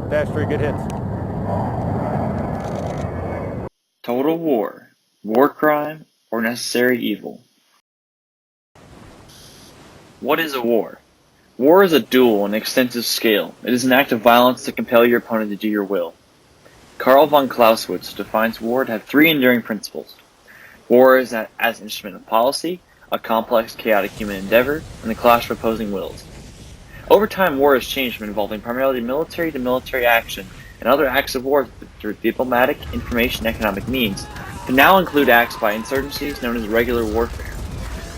Dash 3, good hits. Total war, war crime, or necessary evil. What is a war? War is a duel on an extensive scale. It is an act of violence to compel your opponent to do your will. Karl von Clausewitz defines war to have three enduring principles. War is as an instrument of policy, a complex, chaotic human endeavor, and the clash of opposing wills. Over time, war has changed from involving primarily military to military action and other acts of war through diplomatic, information, and economic means, to now include acts by insurgencies known as regular warfare.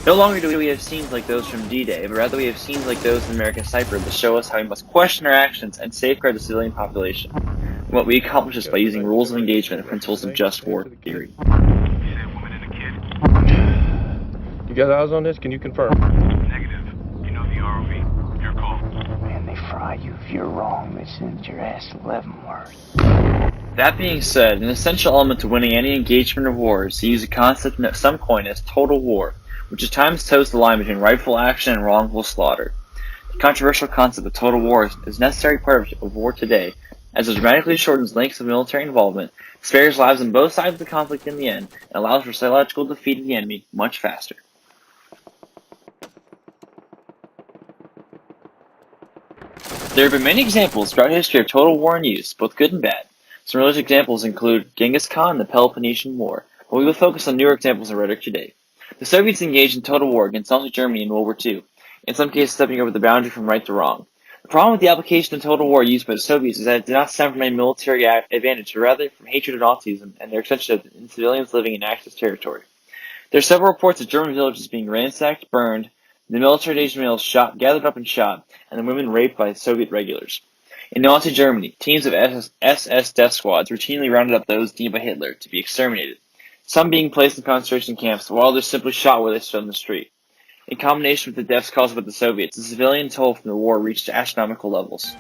No longer do we have scenes like those from D-Day, but rather we have scenes like those in American Cypher that show us how we must question our actions and safeguard the civilian population. And what we accomplish is by using rules of engagement and principles of just war theory. You got eyes on this? Can you confirm? Negative. You know the ROV. Your call. Man, they fry you if you're wrong. They send your ass 11 words. That being said, an essential element to winning any engagement of war is to use a concept that some coin as total war, which at times toes the line between rightful action and wrongful slaughter. The controversial concept of total war is a necessary part of war today, as it dramatically shortens lengths of military involvement, spares lives on both sides of the conflict in the end, and allows for psychological defeat of the enemy much faster. There have been many examples throughout history of total war in use, both good and bad. Some earliest examples include Genghis Khan and the Peloponnesian War, but we will focus on newer examples in rhetoric today. The Soviets engaged in total war against Nazi Germany in World War II, in some cases stepping over the boundary from right to wrong. The problem with the application of total war used by the Soviets is that it did not stem from any military advantage, but rather from hatred of Nazism and their extension of civilians living in Axis territory. There are several reports of German villages being ransacked, burned, the military males gathered up and shot, and the women raped by Soviet regulars. In Nazi Germany, teams of SS death squads routinely rounded up those deemed by Hitler to be exterminated, some being placed in concentration camps, while others simply shot where they stood on the street. In combination with the deaths caused by the Soviets, the civilian toll from the war reached astronomical levels.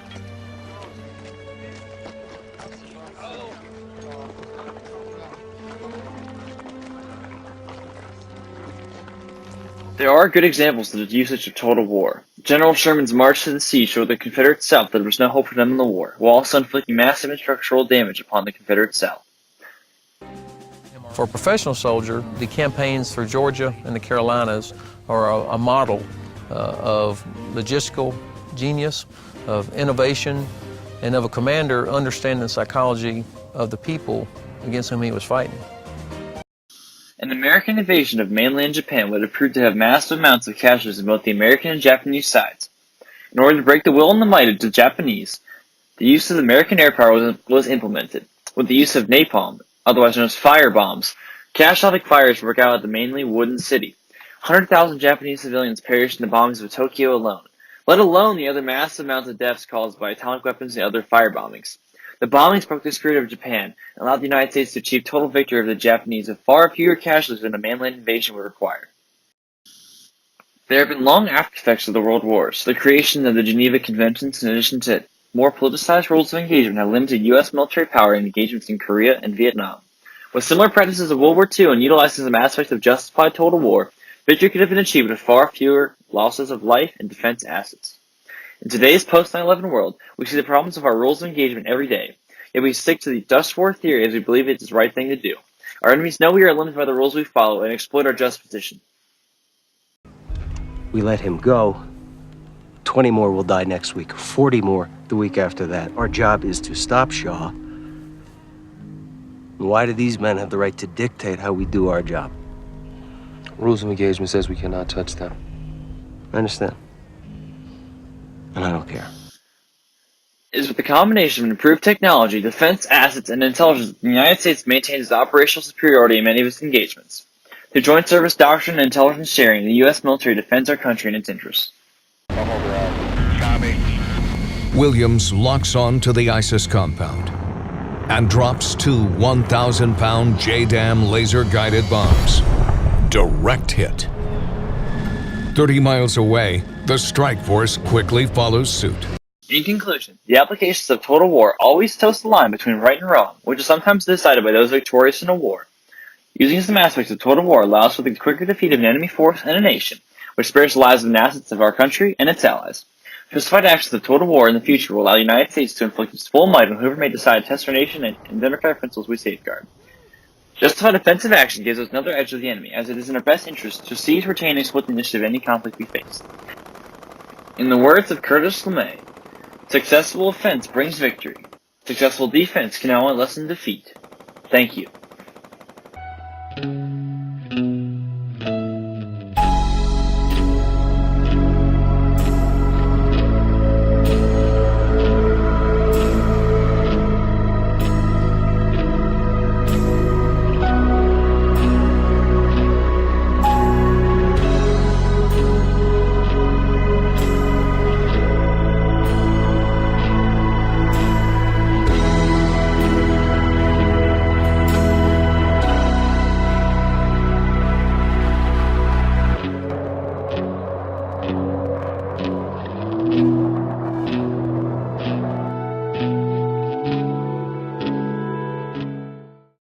There are good examples of the usage of total war. General Sherman's march to the sea showed the Confederate South that there was no hope for them in the war, while also inflicting massive and structural damage upon the Confederate South. For a professional soldier, the campaigns for Georgia and the Carolinas are a model of logistical genius, of innovation, and of a commander understanding the psychology of the people against whom he was fighting. An American invasion of mainland Japan would have proved to have massive amounts of casualties on both the American and Japanese sides. In order to break the will and the might of the Japanese, the use of American air power was implemented, with the use of napalm, otherwise known as fire bombs. Catastrophic fires broke out at the mainly wooden city. 100,000 Japanese civilians perished in the bombings of Tokyo alone, let alone the other massive amounts of deaths caused by atomic weapons and other fire bombings. The bombings broke the spirit of Japan and allowed the United States to achieve total victory over the Japanese with far fewer casualties than a mainland invasion would require. There have been long after-effects of the World Wars. The creation of the Geneva Conventions, in addition to more politicized rules of engagement, have limited U.S. military power in engagements in Korea and Vietnam. With similar practices of World War II and utilizing some aspects of justified total war, victory could have been achieved with far fewer losses of life and defense assets. In today's post-9/11 world, we see the problems of our rules of engagement every day, yet we stick to the just war theory as we believe it is the right thing to do. Our enemies know we are limited by the rules we follow and exploit our just position. We let him go. 20 more will die next week, 40 more the week after that. Our job is to stop Shaw. Why do these men have the right to dictate how we do our job? Rules of engagement says we cannot touch them. I understand. And I don't care. It is with the combination of improved technology, defense assets, and intelligence that the United States maintains its operational superiority in many of its engagements. Through joint service doctrine and intelligence sharing, the U.S. military defends our country and its interests. Williams locks on to the ISIS compound and drops two 1,000-pound JDAM laser-guided bombs. Direct hit. 30 miles away, the strike force quickly follows suit. In conclusion, the applications of total war always toast the line between right and wrong, which is sometimes decided by those victorious in a war. Using some aspects of total war allows for the quicker defeat of an enemy force and a nation, which spares the lives and assets of our country and its allies. Justified actions of total war in the future will allow the United States to inflict its full might on whoever may decide to test our nation and democratic principles we safeguard. Justified offensive action gives us another edge of the enemy, as it is in our best interest to seize, retain, and split the initiative of any conflict we face. In the words of Curtis LeMay, successful offense brings victory. Successful defense can only lessen defeat. Thank you.